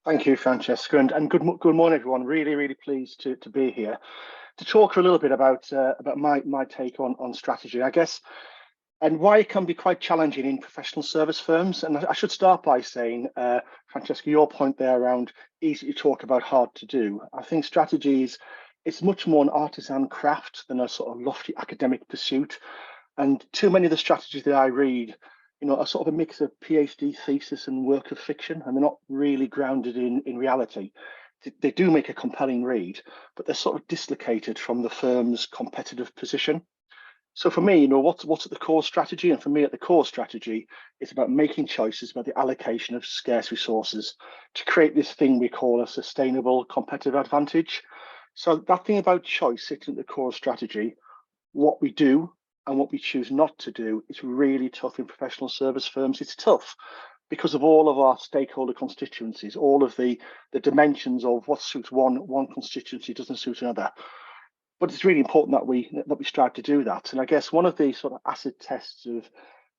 Thank you, Francesca, and good morning, everyone. Really pleased to be here to talk a little bit about my take on strategy, I guess, and why it can be quite challenging in professional service firms. And I should start by saying, Francesca, your point there around easy to talk about, hard to do. I think strategies it's much more an artisan craft than a sort of lofty academic pursuit. And too many of the strategies that I read, are sort of a mix of PhD thesis and work of fiction, and they're not really grounded in reality. They do make a compelling read, but they're sort of dislocated from the firm's competitive position. So for me, what's at the core strategy, and for me, at the core strategy, it's about making choices about the allocation of scarce resources to create this thing we call a sustainable competitive advantage. So that thing about choice sits at the core strategy. What we do and what we choose not to do is really tough in professional service firms. It's tough because of all of our stakeholder constituencies, all of the dimensions of what suits one constituency doesn't suit another. But it's really important that we strive to do that. And I guess one of the sort of acid tests of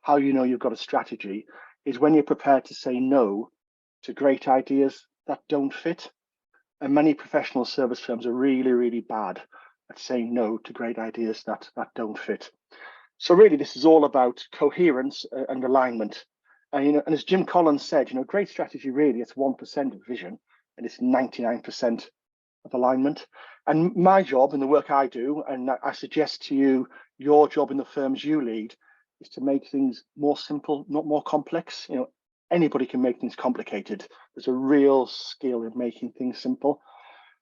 how you know you've got a strategy is when you're prepared to say no to great ideas that don't fit. And many professional service firms are really bad at saying no to great ideas that don't fit. So really, this is all about coherence and alignment. And as Jim Collins said, great strategy really it's 1% of vision, and it's 99% of alignment. And my job and the work I do, and I suggest to you, your job in the firms you lead, is to make things more simple, not more complex. Anybody can make things complicated. There's a real skill in making things simple.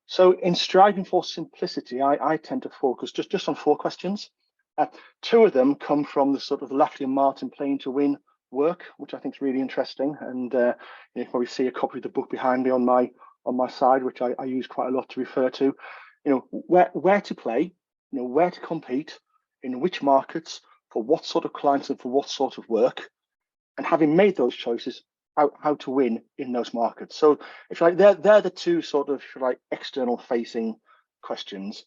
So in striving for simplicity, I tend to focus just on four questions. Two of them come from the sort of Lafley and Martin playing to win work, which I think is really interesting. And you probably see a copy of the book behind me on my side, which I use quite a lot to refer to. Where to play, where to compete, in which markets, for what sort of clients and for what sort of work, and having made those choices, how to win in those markets. So if you like, they're the two sort of external facing questions.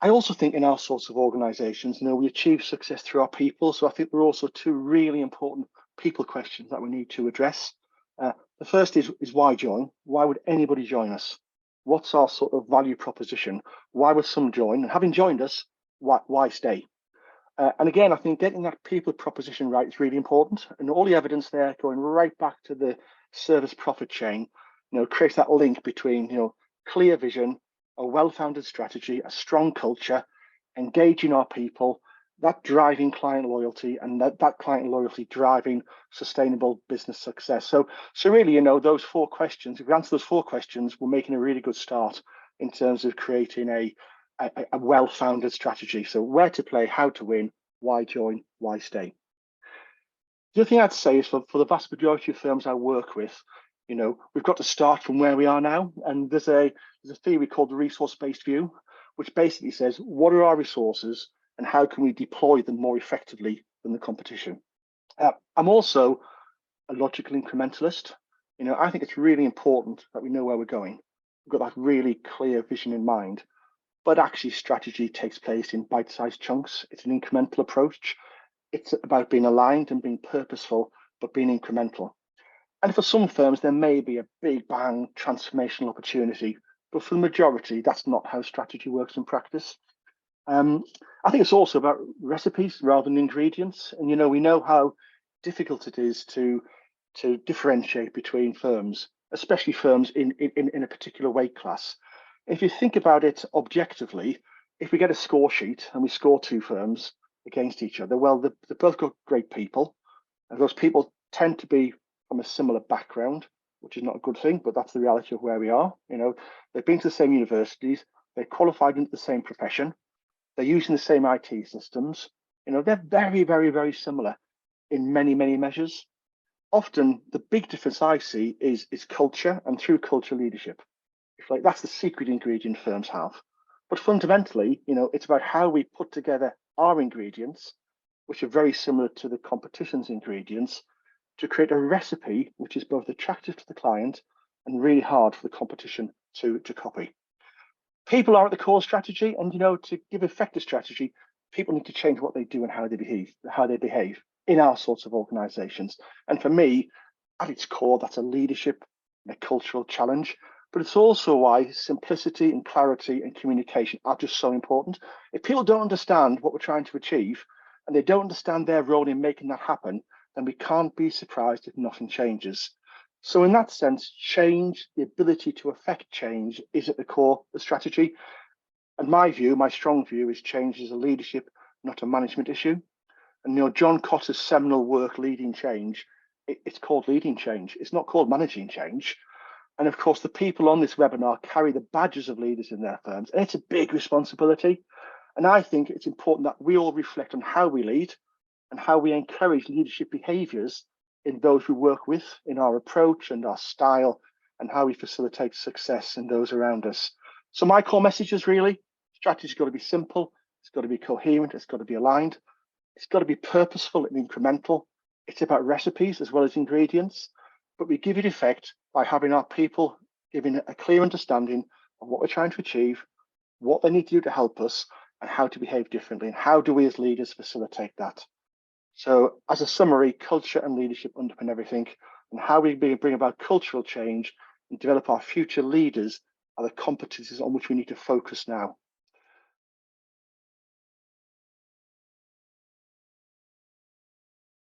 I also think in our sorts of organizations, we achieve success through our people. So I think there are also two really important people questions that we need to address. The first is why join? Why would anybody join us? What's our sort of value proposition? Why would some join? And having joined us, why stay? And again, I think getting that people proposition right is really important. And all the evidence there going right back to the service profit chain, creates that link between, clear vision, a well-founded strategy, a strong culture, engaging our people, that driving client loyalty, and that client loyalty driving sustainable business success. So really, those four questions, if we answer those four questions, we're making a really good start in terms of creating a well-founded strategy. So where to play, how to win, why join, why stay. The other thing I'd say is for the vast majority of firms I work with, we've got to start from where we are now. And there's a theory called the resource-based view, which basically says, what are our resources and how can we deploy them more effectively than the competition? I'm also a logical incrementalist. I think it's really important that we know where we're going. We've got that really clear vision in mind, but actually strategy takes place in bite-sized chunks. It's an incremental approach. It's about being aligned and being purposeful, but being incremental. And for some firms, there may be a big bang transformational opportunity, but for the majority, that's not how strategy works in practice. I think it's also about recipes rather than ingredients. And, we know how difficult it is to differentiate between firms, especially firms in a particular weight class. If you think about it objectively, if we get a score sheet and we score two firms against each other, well, they've both got great people, and those people tend to be from a similar background, which is not a good thing, but that's the reality of where we are. They've been to the same universities, they're qualified into the same profession, they're using the same IT systems. They're very similar in many measures. Often the big difference I see is culture, and through culture, leadership. It's that's the secret ingredient firms have. But fundamentally, it's about how we put together our ingredients, which are very similar to the competition's ingredients, to create a recipe which is both attractive to the client and really hard for the competition to copy. People are at the core strategy, and to give effective strategy, people need to change what they do and how they behave in our sorts of organizations. And for me, at its core, that's a leadership and a cultural challenge. But it's also why simplicity and clarity and communication are just so important. If people don't understand what we're trying to achieve and they don't understand their role in making that happen, then we can't be surprised if nothing changes. So in that sense, change, the ability to affect change, is at the core of the strategy. And my view, my strong view, is change is a leadership, not a management issue. And John Cotter's seminal work, Leading Change, it's called Leading Change. It's not called Managing Change. And of course, the people on this webinar carry the badges of leaders in their firms, and it's a big responsibility. And I think it's important that we all reflect on how we lead and how we encourage leadership behaviours in those we work with, in our approach and our style, and how we facilitate success in those around us. So my core message is really, strategy's got to be simple, it's got to be coherent, it's got to be aligned, it's got to be purposeful and incremental. It's about recipes as well as ingredients, but we give it effect by having our people giving a clear understanding of what we're trying to achieve, what they need to do to help us, and how to behave differently, and how do we as leaders facilitate that. So as a summary, culture and leadership underpin everything, and how we bring about cultural change and develop our future leaders are the competencies on which we need to focus now.